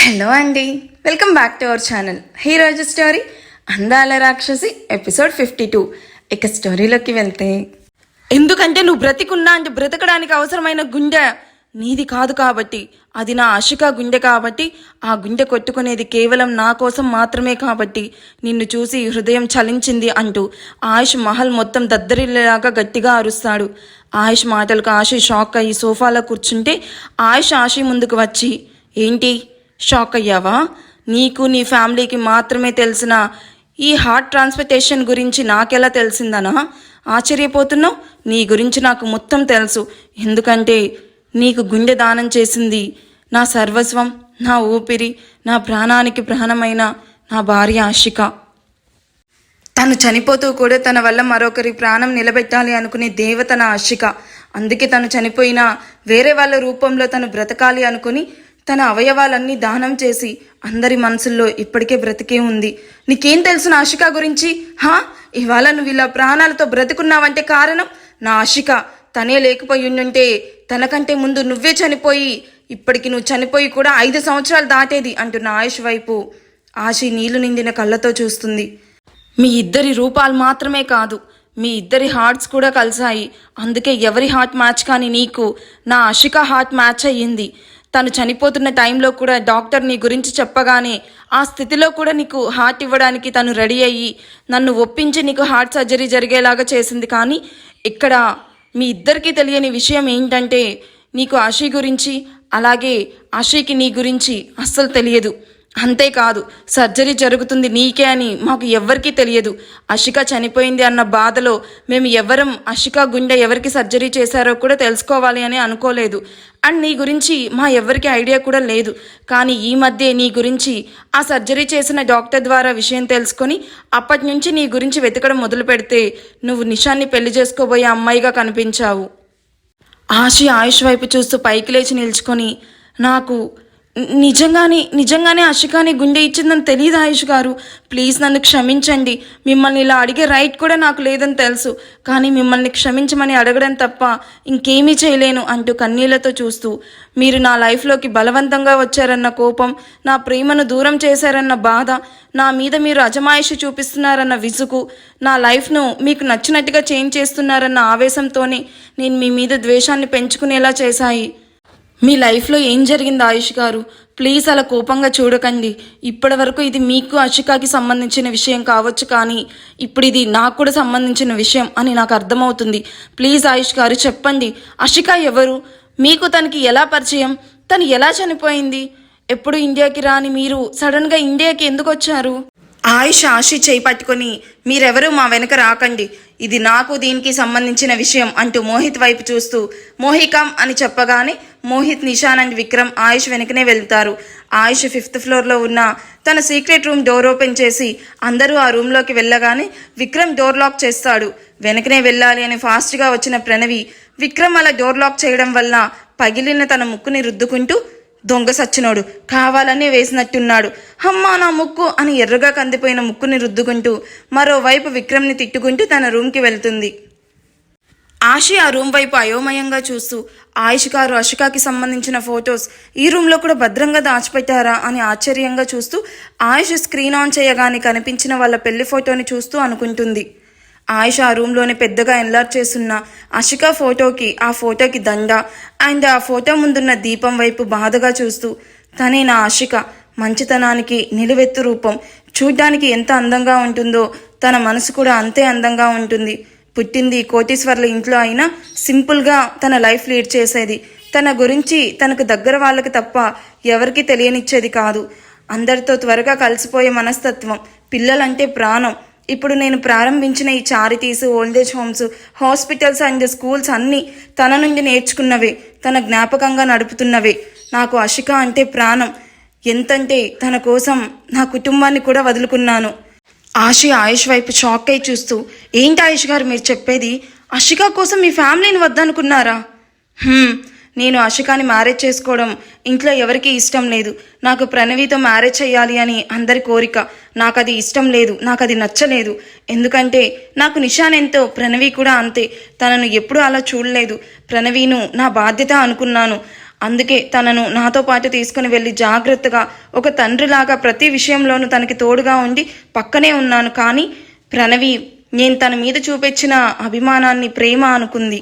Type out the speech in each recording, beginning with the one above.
Hello అండి, welcome back to our channel. ఈరోజు story అందాల రాక్షసి ఎపిసోడ్ 52. ఇక స్టోరీలోకి వెళ్తే, ఎందుకంటే నువ్వు బ్రతికున్నా అంటే బ్రతకడానికి అవసరమైన గుండె నీది కాదు కాబట్టి, అది నా ఆశిక గుండె కాబట్టి, ఆ గుండె కొట్టుకునేది కేవలం నా కోసం మాత్రమే కాబట్టి నిన్ను చూసి హృదయం చలించింది అంటూ ఆయుష్ మహల్ మొత్తం దద్దరిల్లేలాగా గట్టిగా అరుస్తాడు. ఆయుష్ మాటలకు ఆశి షాక్ అయ్యి సోఫాలో కూర్చుంటే ఆయుష్ ఆశి ముందుకు వచ్చి, ఏంటి షాక్ అయ్యావా? నీకు నీ ఫ్యామిలీకి మాత్రమే తెలిసిన ఈ హార్ట్ ట్రాన్స్ప్లాంటేషన్ గురించి నాకెలా తెలిసిందనా ఆశ్చర్యపోతున్నావు? నీ గురించి నాకు మొత్తం తెలుసు. ఎందుకంటే నీకు గుండె దానం చేసింది నా సర్వస్వం, నా ఊపిరి, నా ప్రాణానికి ప్రాణమైన నా భార్య ఆశిక. తను చనిపోతూ కూడా తన వల్ల మరొకరి ప్రాణం నిలబెట్టాలి అనుకునే దేవత నా ఆశిక. అందుకే తను చనిపోయినా వేరే వాళ్ళ రూపంలో తను బ్రతకాలి అనుకుని తన అవయవాలన్నీ దానం చేసి అందరి మనసుల్లో ఇప్పటికే బ్రతికే ఉంది. నీకేం తెలుసు నా ఆశిక గురించి? ఇవాళ నువ్వు ఇలా ప్రాణాలతో బ్రతుకున్నావంటే కారణం నా ఆశిక. తనే లేకపోయి ఉండుంటే తనకంటే ముందు నువ్వే చనిపోయి, ఇప్పటికి నువ్వు చనిపోయి కూడా 5 సంవత్సరాలు దాటేది అంటున్న ఆయుష్ వైపు ఆశి నీళ్లు నిండిన కళ్ళతో చూస్తుంది. మీ ఇద్దరి రూపాలు మాత్రమే కాదు, మీ ఇద్దరి హార్ట్స్ కూడా కలిసాయి. అందుకే ఎవరి హార్ట్ మ్యాచ్ కానీ నీకు నా ఆశిక హార్ట్ మ్యాచ్ అయ్యింది. తను చనిపోతున్న టైంలో కూడా డాక్టర్ నీ గురించి చెప్పగానే ఆ స్థితిలో కూడా నీకు హార్ట్ ఇవ్వడానికి తను రెడీ అయ్యి నన్ను ఒప్పించి నీకు హార్ట్ సర్జరీ జరిగేలాగా చేసింది. కానీ ఇక్కడ మీ ఇద్దరికీ తెలియని విషయం ఏంటంటే నీకు ఆశీ గురించి, అలాగే ఆశీకి నీ గురించి అస్సలు తెలియదు. అంతేకాదు, సర్జరీ జరుగుతుంది నీకే అని మాకు ఎవ్వరికీ తెలియదు. ఆశిక చనిపోయింది అన్న బాధలో మేము ఎవరం ఆశిక గుండె ఎవరికి సర్జరీ చేశారో కూడా తెలుసుకోవాలి అని అనుకోలేదు. అండ్ నీ గురించి మా ఎవ్వరికి ఐడియా కూడా లేదు. కానీ ఈ మధ్య నీ గురించి ఆ సర్జరీ చేసిన డాక్టర్ ద్వారా విషయం తెలుసుకొని అప్పటి నుంచి నీ గురించి వెతకడం మొదలు పెడితే నువ్వు నిషాన్ని పెళ్లి చేసుకోబోయే అమ్మాయిగా కనిపించావు. ఆశి ఆయుష్ వైపు చూస్తూ పైకి లేచి నిల్చుకొని, నాకు నిజంగానే ఆశికాని గుండె ఇచ్చిందని తెలియదు ఆయుష్ గారు. ప్లీజ్ నన్ను క్షమించండి. మిమ్మల్ని ఇలా అడిగే రైట్ కూడా నాకు లేదని తెలుసు. కానీ మిమ్మల్ని క్షమించమని అడగడం తప్ప ఇంకేమీ చేయలేను అంటూ కన్నీళ్లతో చూస్తూ, మీరు నా లైఫ్లోకి బలవంతంగా వచ్చారన్న కోపం, నా ప్రేమను దూరం చేశారన్న బాధ, నా మీద మీరు అజమాయిషి చూపిస్తున్నారన్న విసుగు, నా లైఫ్ను మీకు నచ్చినట్టుగా చేంజ్ చేస్తున్నారన్న ఆవేశంతోనే నేను మీ మీద ద్వేషాన్ని పెంచుకునేలా చేశాయి. మీ లైఫ్లో ఏం జరిగింది ఆయుష్ గారు? ప్లీజ్ అలా కోపంగా చూడకండి. ఇప్పటి వరకు ఇది మీకు ఆశికాకి సంబంధించిన విషయం కావచ్చు, కానీ ఇప్పుడు ఇది నాకు కూడా సంబంధించిన విషయం అని నాకు అర్థమవుతుంది. ప్లీజ్ ఆయుష్ గారు చెప్పండి, ఆశిక ఎవరు? మీకు తనకి ఎలా పరిచయం? తను ఎలా చనిపోయింది? ఎప్పుడు ఇండియాకి రాని మీరు సడన్గా ఇండియాకి ఎందుకు వచ్చారు? ఆయుష్ ఆశి చేయి పట్టుకొని, మీరెవరూ మా వెనక రాకండి, ఇది నాకు దీనికి సంబంధించిన విషయం అంటూ మోహిత్ వైపు చూస్తూ మోహికం అని చెప్పగానే మోహిత్, నిషాన్ అండ్ విక్రమ్ ఆయుష్ వెనకనే వెళ్తారు. ఆయుష్ 5th ఫ్లోర్లో ఉన్న తన సీక్రెట్ రూమ్ డోర్ ఓపెన్ చేసి అందరూ ఆ రూమ్లోకి వెళ్ళగానే విక్రమ్ డోర్ లాక్ చేస్తాడు. వెనకనే వెళ్ళాలి అని ఫాస్ట్గా వచ్చిన ప్రణవి విక్రమ్ అలా డోర్ లాక్ చేయడం వల్ల పగిలిన తన ముక్కుని రుద్దుకుంటూ, దొంగ సచ్చినోడు కావాలనే వేసినట్టున్నాడు, అమ్మా నా ముక్కు అని ఎర్రగా కందిపోయిన ముక్కుని రుద్దుకుంటూ మరోవైపు విక్రమ్ని తిట్టుకుంటూ తన రూమ్కి వెళ్తుంది. ఆశి ఆ రూమ్ వైపు అయోమయంగా చూస్తూ, ఆయుష్ గారు ఆశికాకి సంబంధించిన ఫొటోస్ ఈ రూమ్లో కూడా భద్రంగా దాచిపెట్టారా అని ఆశ్చర్యంగా చూస్తూ ఆయుష్ స్క్రీన్ ఆన్ చేయగానే కనిపించిన వాళ్ళ పెళ్లి ఫోటోని చూస్తూ అనుకుంటుంది. ఆయుష్ ఆ రూమ్లోనే పెద్దగా ఎన్లార్ చేస్తున్న ఆశిక ఫోటోకి, ఆ ఫోటోకి దండ అండ్ ఆ ఫోటో ముందున్న దీపం వైపు బాధగా చూస్తూ, తనే నా ఆశిక, మంచితనానికి నిలువెత్తు రూపం, చూడ్డానికి ఎంత అందంగా ఉంటుందో తన మనసు కూడా అంతే అందంగా ఉంటుంది. పుట్టింది కోటీశ్వర్ల ఇంట్లో అయినా సింపుల్గా తన లైఫ్ లీడ్ చేసేది. తన గురించి తనకు దగ్గర వాళ్ళకి తప్ప ఎవరికి తెలియనిచ్చేది కాదు. అందరితో త్వరగా కలిసిపోయే మనస్తత్వం, పిల్లలంటే ప్రాణం. ఇప్పుడు నేను ప్రారంభించిన ఈ charities, old age homes, hospitals and schools అన్నీ తన నుండి నేర్చుకున్నవే, తన జ్ఞాపకంగా నడుపుతున్నవే. నాకు ఆశిక అంటే ప్రాణం. ఎంతంటే తన కోసం నా కుటుంబాన్ని కూడా వదులుకున్నాను. ఆశి ఆయుష్ వైపు షాక్ అయి చూస్తూ, ఏంటి ఆయుష్ గారు మీరు చెప్పేది? ఆశిక కోసం మీ ఫ్యామిలీని వద్దనుకున్నారా? నేను ఆశికాని మ్యారేజ్ చేసుకోవడం ఇంట్లో ఎవరికీ ఇష్టం లేదు. నాకు ప్రణవితో మ్యారేజ్ చేయాలి అని అందరి కోరిక. నాకు అది ఇష్టం లేదు, నాకు అది నచ్చలేదు. ఎందుకంటే నాకు నిషాన్ ఎంతో, ప్రణవి కూడా అంతే. తనను ఎప్పుడూ అలా చూడలేదు. ప్రణవిను నా బాధ్యత అనుకున్నాను. అందుకే తనను నాతో పాటు తీసుకుని వెళ్ళి జాగ్రత్తగా ఒక తండ్రిలాగా ప్రతి విషయంలోనూ తనకి తోడుగా ఉండి పక్కనే ఉన్నాను. కానీ ప్రణవి నేను తన మీద చూపించిన అభిమానాన్ని ప్రేమ అనుకుంది,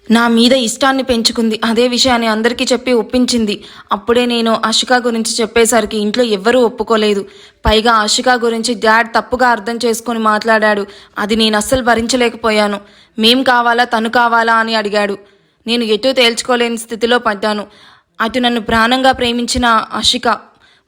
నా మీద ఇష్టాన్ని పెంచుకుంది. అదే విషయాన్ని అందరికీ చెప్పి ఒప్పించింది. అప్పుడే నేను ఆషికా గురించి చెప్పేసరికి ఇంట్లో ఎవ్వరూ ఒప్పుకోలేదు. పైగా ఆషికా గురించి డాడ్ తప్పుగా అర్థం చేసుకొని మాట్లాడాడు. అది నేను అస్సలు భరించలేకపోయాను. మేం కావాలా తను కావాలా అని అడిగాడు. నేను ఎటూ తేల్చుకోలేని స్థితిలో పడ్డాను. అటు నన్ను ప్రాణంగా ప్రేమించిన ఆషిక,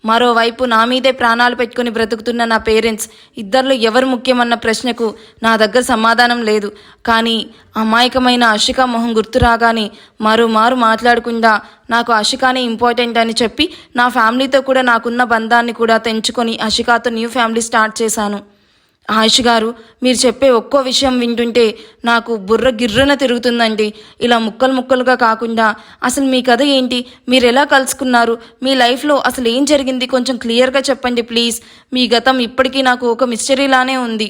మరోవైపు నా మీదే ప్రాణాలు పెట్టుకుని బ్రతుకుతున్న నా పేరెంట్స్, ఇద్దరిలో ఎవరు ముఖ్యమన్న ప్రశ్నకు నా దగ్గర సమాధానం లేదు. కానీ అమాయకమైన ఆషిక మొహం గుర్తు రాగానే మరోమారు మాట్లాడకుండా నాకు ఆషికానే ఇంపార్టెంట్ అని చెప్పి నా ఫ్యామిలీతో కూడా నాకున్న బంధాన్ని కూడా తెంచుకొని ఆషికాతో న్యూ ఫ్యామిలీ స్టార్ట్ చేశాను. ఆయుష్ గారు, మీరు చెప్పే ఒక్కో విషయం వింటుంటే నాకు బుర్ర గిర్రున తిరుగుతుందండి. ఇలా ముక్కలు ముక్కలుగా కాకుండా అసలు మీ కథ ఏంటి, మీరు ఎలా కలుసుకున్నారు, మీ లైఫ్లో అసలు ఏం జరిగింది కొంచెం క్లియర్గా చెప్పండి ప్లీజ్. మీ గతం ఇప్పటికీ నాకు ఒక మిస్టరీలానే ఉంది.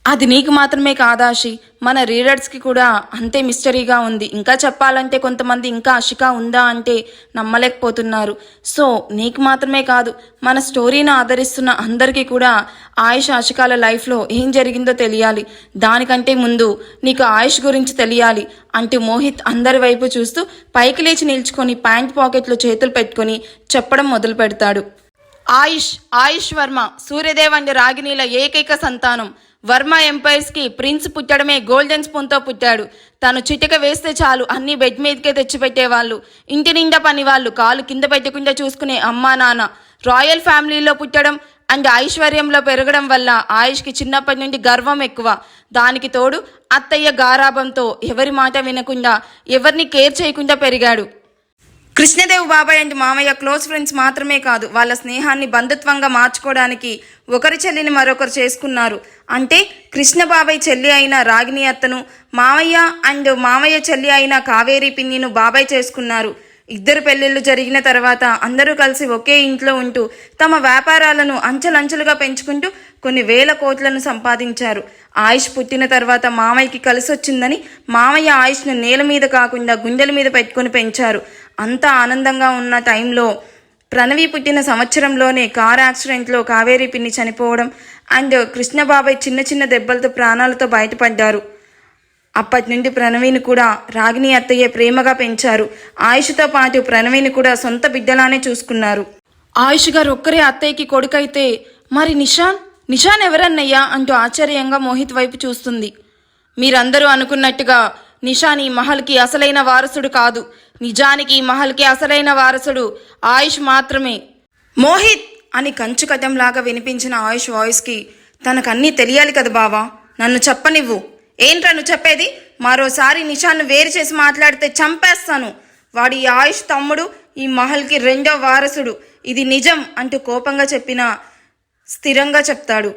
అది నీకు మాత్రమే కాదాషి, మన రీడర్స్కి కూడా అంతే మిస్టరీగా ఉంది. ఇంకా చెప్పాలంటే కొంతమంది ఇంకా ఆషిక ఉందా అంటే నమ్మలేకపోతున్నారు. సో నీకు మాత్రమే కాదు, మన స్టోరీని ఆదరిస్తున్న అందరికీ కూడా ఆయుష్ ఆషికాల లైఫ్లో ఏం జరిగిందో తెలియాలి. దానికంటే ముందు నీకు ఆయుష్ గురించి తెలియాలి అంటూ మోహిత్ అందరి వైపు చూస్తూ పైకి లేచి నిల్చుకొని ప్యాంట్ పాకెట్లో చేతులు పెట్టుకొని చెప్పడం మొదలు పెడతాడు. ఆయుష్ వర్మ సూర్యదేవ్ అండ్ రాగిణీల ఏకైక సంతానం. వర్మ ఎంపైర్స్కి ప్రిన్స్ పుట్టడమే గోల్డెన్ స్పూన్తో పుట్టాడు. తను చిటిక వేస్తే చాలు అన్ని బెడ్ మీదకే తెచ్చిపెట్టేవాళ్ళు. ఇంటి నిండా పని వాళ్ళు, కాలు కింద పెట్టకుండా చూసుకునే అమ్మా నాన్న. రాయల్ ఫ్యామిలీలో పుట్టడం అండ్ ఐశ్వర్యంలో పెరగడం వల్ల ఆయుష్కి చిన్నప్పటి నుండి గర్వం ఎక్కువ. దానికి తోడు అత్తయ్య గారాభంతో ఎవరి మాట వినకుండా ఎవరిని కేర్ చేయకుండా పెరిగాడు. కృష్ణదేవ్ బాబాయ్ అండ్ మామయ్య క్లోజ్ ఫ్రెండ్స్ మాత్రమే కాదు, వాళ్ళ స్నేహాన్ని బంధుత్వంగా మార్చుకోవడానికి ఒకరి చెల్లిని మరొకరు చేసుకున్నారు. అంటే కృష్ణ బాబాయ్ చెల్లి అయిన రాగిణి అత్తను, మామయ్య అండ్ మామయ్య చెల్లి అయిన కావేరి పిన్నిను బాబాయ్ చేసుకున్నారు. ఇద్దరు పెళ్ళిళ్ళు జరిగిన తర్వాత అందరూ కలిసి ఒకే ఇంట్లో ఉంటూ తమ వ్యాపారాలను అంచెలంచెలుగా పెంచుకుంటూ కొన్ని వేల కోట్లను సంపాదించారు. ఆయుష్ పుట్టిన తర్వాత మామయ్యకి కలిసొచ్చిందని మామయ్య ఆయుష్ను నేల మీద కాకుండా గుండెల మీద పెట్టుకుని పెంచారు. అంతా ఆనందంగా ఉన్న టైంలో ప్రణవి పుట్టిన సంవత్సరంలోనే కార్ యాక్సిడెంట్లో కావేరి పిన్ని చనిపోవడం అండ్ కృష్ణబాబాయ్ చిన్న చిన్న దెబ్బలతో ప్రాణాలతో బయటపడ్డారు. అప్పటి నుండి ప్రణవిని కూడా రాగిణి అత్తయ్య ప్రేమగా పెంచారు. ఆయుష్తో పాటు ప్రణవిని కూడా సొంత బిడ్డలానే చూసుకున్నారు. ఆయుష్ గారు ఒక్కరే అత్తయ్యకి కొడుకైతే మరి నిషాన్ ఎవరన్నయ్యా అంటూ ఆశ్చర్యంగా మోహిత్ వైపు చూస్తుంది. మీరందరూ అనుకున్నట్టుగా నిషాన్ ఈ మహల్కి అసలైన వారసుడు కాదు. నిజానికి ఈ మహల్కి అసలైన వారసుడు ఆయుష్ మాత్రమే. మోహిత్ అని కంచుకటంలాగా వినిపించిన ఆయుష్ వాయిస్కి తనకన్నీ తెలియాలి కదా బావా, నన్ను చెప్పనివ్వు. ఏంట్రా నువ్వు చెప్పేది? మరోసారి నిషాన్ను వేరు చేసి మాట్లాడితే చంపేస్తాను. వాడు ఈ ఆయుష్ తమ్ముడు, ఈ మహల్కి రెండో వారసుడు, ఇది నిజం అంటూ కోపంగా చెప్పినా స్థిరంగా చెప్తాడు.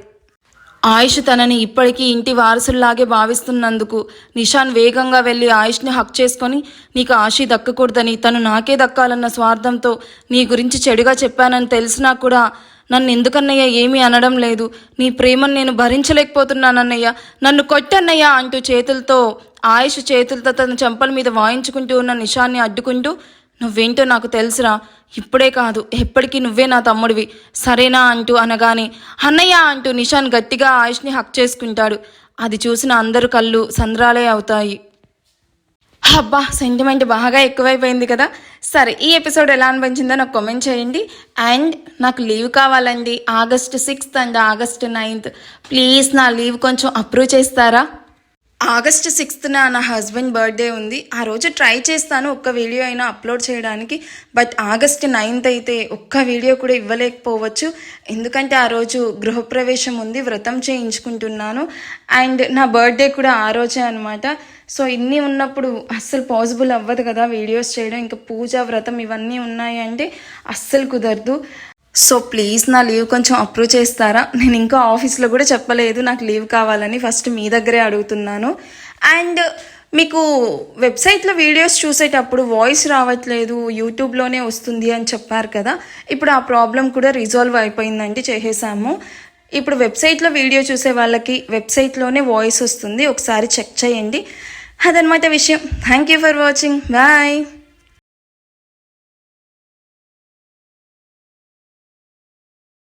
ఆయుష్ తనని ఇప్పటికీ ఇంటి వారసుల్లాగే భావిస్తున్నందుకు నిషాన్ వేగంగా వెళ్ళి ఆయుష్ని హక్ చేసుకొని నీకు ఆశి దక్కకూడదని, తను నాకే దక్కాలన్న స్వార్థంతో నీ గురించి చెడుగా చెప్పానని తెలిసినా కూడా నన్ను ఎందుకన్నయ్య ఏమీ అనడం లేదు. నీ ప్రేమను నేను భరించలేకపోతున్నానన్నయ్య, నన్ను కొట్టన్నయ్య అంటూ ఆయుష్ చేతులతో తన చెంపల మీద వాయించుకుంటూ ఉన్న నిషాన్ని అడ్డుకుంటూ నువ్వేంటో నాకు తెలుసురా, ఇప్పుడే కాదు ఎప్పటికీ నువ్వే నా తమ్ముడివి సరేనా అంటూ అనగానే అన్నయ్య అంటూ నిషాన్ గట్టిగా ఆయుష్ని హక్ చేసుకుంటాడు. అది చూసిన అందరు కళ్ళు సంద్రాలే అవుతాయి. అబ్బా, సెంటిమెంట్ బాగా ఎక్కువైపోయింది కదా. సరే, ఈ ఎపిసోడ్ ఎలా అనిపించిందో నాకు కామెంట్ చేయండి. అండ్ నాకు లీవ్ కావాలండి, August 6th and August 9th. Please నా లీవ్ కొంచెం అప్రూవ్ చేస్తారా? August 6th నా హస్బెండ్ బర్త్డే ఉంది. ఆ రోజు ట్రై చేస్తాను ఒక్క వీడియో అయినా అప్లోడ్ చేయడానికి. బట్ August 9th అయితే ఒక్క వీడియో కూడా ఇవ్వలేకపోవచ్చు. ఎందుకంటే ఆ రోజు గృహప్రవేశం ఉంది, వ్రతం చేయించుకుంటున్నాను. అండ్ నా బర్త్డే కూడా ఆ రోజే అనమాట. సో ఇన్ని ఉన్నప్పుడు అస్సలు పాసిబుల్ అవ్వదు కదా వీడియోస్ చేయడం. ఇంకా పూజ, వ్రతం ఇవన్నీ ఉన్నాయి అంటే అస్సలు కుదరదు. సో ప్లీజ్ నా లీవ్ కొంచెం అప్రూవ్ చేస్తారా? నేను ఇంకా ఆఫీస్లో కూడా చెప్పలేదు నాకు లీవ్ కావాలని, ఫస్ట్ మీ దగ్గరే అడుగుతున్నాను. అండ్ మీకు వెబ్సైట్లో వీడియోస్ చూసేటప్పుడు వాయిస్ రావట్లేదు, యూట్యూబ్లోనే వస్తుంది అని చెప్పారు కదా. ఇప్పుడు ఆ ప్రాబ్లం కూడా రిజాల్వ్ అయిపోయిందంటే చేసేసాము. ఇప్పుడు వెబ్సైట్లో వీడియో చూసే వాళ్ళకి వెబ్సైట్లోనే వాయిస్ వస్తుంది, ఒకసారి చెక్ చేయండి. అదనమాట విషయం. Thank you for watching. Bye.